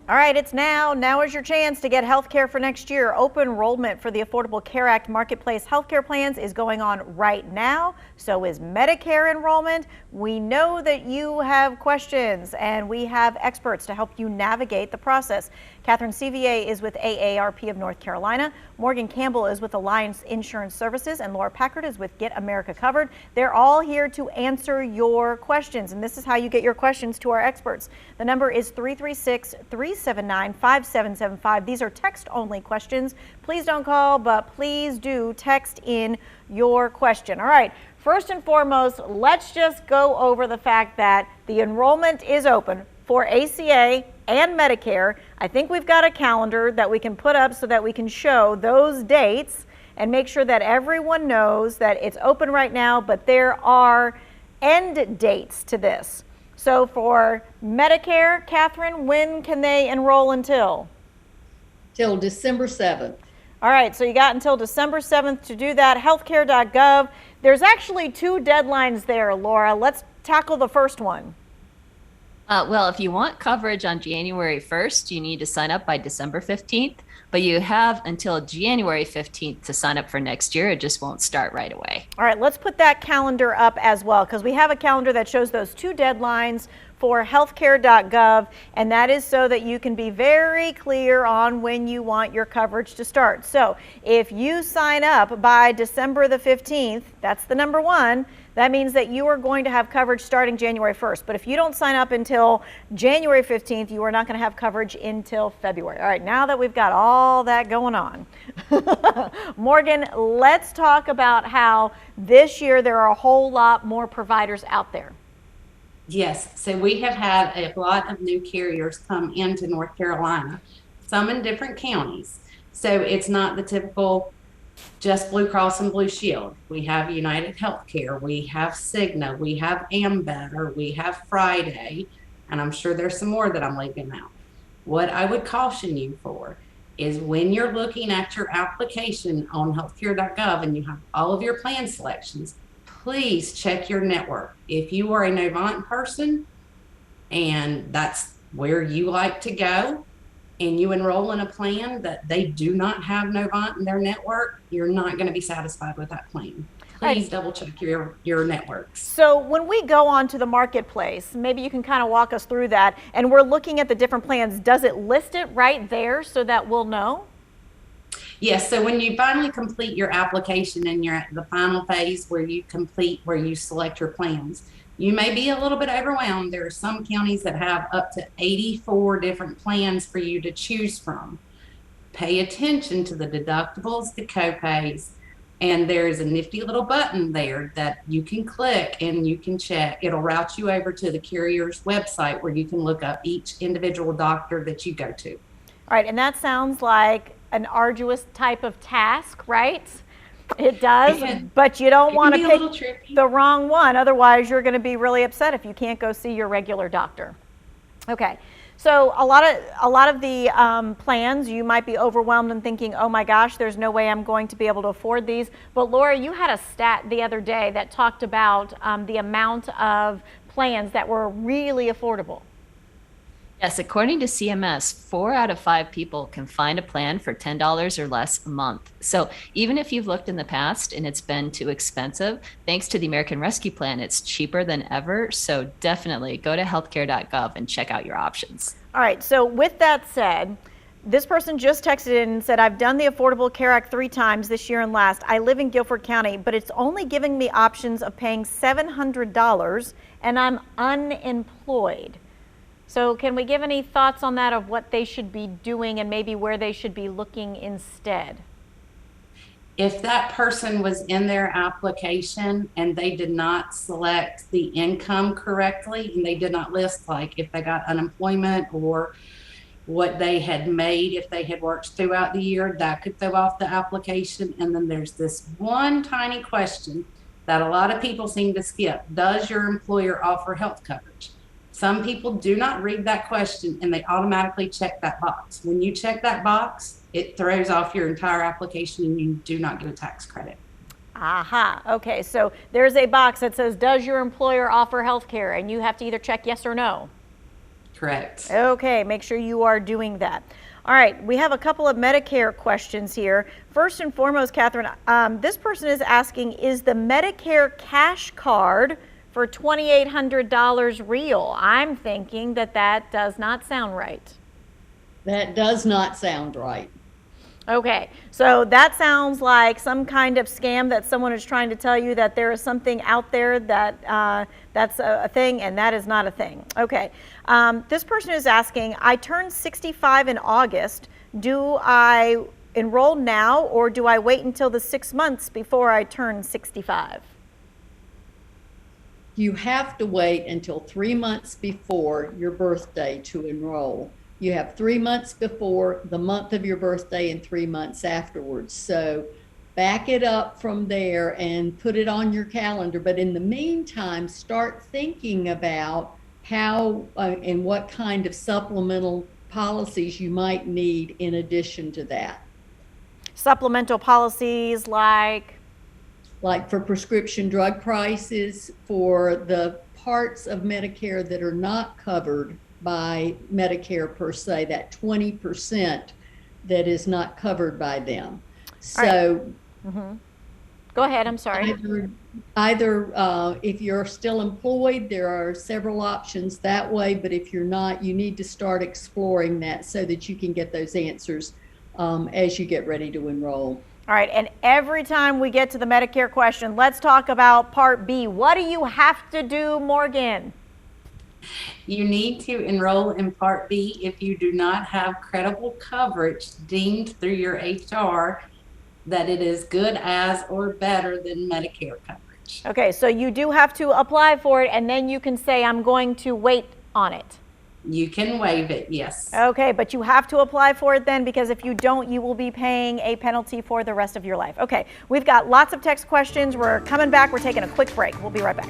All right, it's now. Now is your chance to get health care for next year. Open enrollment for the Affordable Care Act Marketplace healthcare plans is going on right now. So is Medicare enrollment. We know that you have questions and we have experts to help you navigate the process. Catherine Sevier is with AARP of North Carolina. Morgan Campbell is with Alliance Insurance Services, and Laura Packard is with Get America Covered. They're all here to answer your questions, and this is how you get your questions to our experts. The number is 336-379-5775. These are text-only questions. Please don't call, but please do text in your question. All right, first and foremost, let's just go over the fact that the enrollment is open for ACA and Medicare. I think we've got a calendar that we can put up so that we can show those dates and make sure that everyone knows that it's open right now, but there are end dates to this. So for Medicare, Catherine, when can they enroll until? Till December 7th. All right, so you got until December 7th to do that. Healthcare.gov. There's actually two deadlines there, Laura. Let's tackle the first one. Well, if you want coverage on January 1st, you need to sign up by December 15th, but you have until January 15th to sign up for next year. It just won't start right away. All right, let's put that calendar up as well, because we have a calendar that shows those two deadlines for healthcare.gov, and that is so that you can be very clear on when you want your coverage to start. So if you sign up by December the 15th, that's the number one, that means that you are going to have coverage starting January 1st. But if you don't sign up until January 15th, you are not going to have coverage until February. All right, now that we've got all that going on, Morgan, let's talk about how this year there are a whole lot more providers out there. Yes, so we have had a lot of new carriers come into North Carolina, some in different counties. So it's not the typical just Blue Cross and Blue Shield. We have United Healthcare, we have Cigna, we have Ambetter, we have Friday, and I'm sure there's some more that I'm leaving out. What I would caution you for is when you're looking at your application on healthcare.gov and you have all of your plan selections, please check your network. If you are a Novant person and that's where you like to go, and you enroll in a plan that they do not have Novant in their network, you're not going to be satisfied with that plan. Please double check your networks. So when we go on to the marketplace, maybe you can kind of walk us through that, and we're looking at the different plans. Does it list it right there so that we'll know? Yes, so when you finally complete your application and you're at the final phase where you select your plans, you may be a little bit overwhelmed. There are some counties that have up to 84 different plans for you to choose from. Pay attention to the deductibles, the copays, and there's a nifty little button there that you can click and you can check. It'll route you over to the carrier's website where you can look up each individual doctor that you go to. All right, and that sounds like an arduous type of task, right? It does, but you don't want to pick the wrong one. Otherwise, you're going to be really upset if you can't go see your regular doctor. Okay, so a lot of the plans, you might be overwhelmed and thinking, oh my gosh, there's no way I'm going to be able to afford these. But Laura, you had a stat the other day that talked about the amount of plans that were really affordable. Yes, according to CMS, 4 out of 5 people can find a plan for $10 or less a month. So even if you've looked in the past and it's been too expensive, thanks to the American Rescue Plan, it's cheaper than ever. So definitely go to healthcare.gov and check out your options. All right, so with that said, this person just texted in and said, I've done the Affordable Care Act 3 times this year and last. I live in Guilford County, but it's only giving me options of paying $700 and I'm unemployed. So can we give any thoughts on that of what they should be doing and maybe where they should be looking instead? If that person was in their application and they did not select the income correctly and they did not list like if they got unemployment or what they had made if they had worked throughout the year, that could throw off the application. And then there's this one tiny question that a lot of people seem to skip. Does your employer offer health coverage? Some people do not read that question and they automatically check that box. When you check that box, it throws off your entire application and you do not get a tax credit. Aha, okay, so there's a box that says, does your employer offer health care? And you have to either check yes or no. Correct. Okay, make sure you are doing that. All right, we have a couple of Medicare questions here. First and foremost, Catherine, this person is asking, is the Medicare cash card for $2,800 real? I'm thinking that that does not sound right. That does not sound right. Okay, so that sounds like some kind of scam that someone is trying to tell you that there is something out there that that's a thing, and that is not a thing. Okay, this person is asking, I turned 65 in August. Do I enroll now, or do I wait until the 6 months before I turn 65? You have to wait until 3 months before your birthday to enroll. You have 3 months before the month of your birthday and 3 months afterwards. So back it up from there and put it on your calendar. But in the meantime, start thinking about how and what kind of supplemental policies you might need in addition to that. Supplemental policies like for prescription drug prices, for the parts of Medicare that are not covered by Medicare per se, that 20% that is not covered by them. So Go ahead, I'm sorry. either if you're still employed, there are several options that way, but if you're not, you need to start exploring that so that you can get those answers as you get ready to enroll. All right, and every time we get to the Medicare question, let's talk about Part B. What do you have to do, Morgan? You need to enroll in Part B if you do not have credible coverage deemed through your HR that it is good as or better than Medicare coverage. Okay, so you do have to apply for it, and then you can say, I'm going to wait on it. You can waive it, yes. Okay, but you have to apply for it then, because if you don't, you will be paying a penalty for the rest of your life. Okay, we've got lots of text questions. We're coming back. We're taking a quick break. We'll be right back.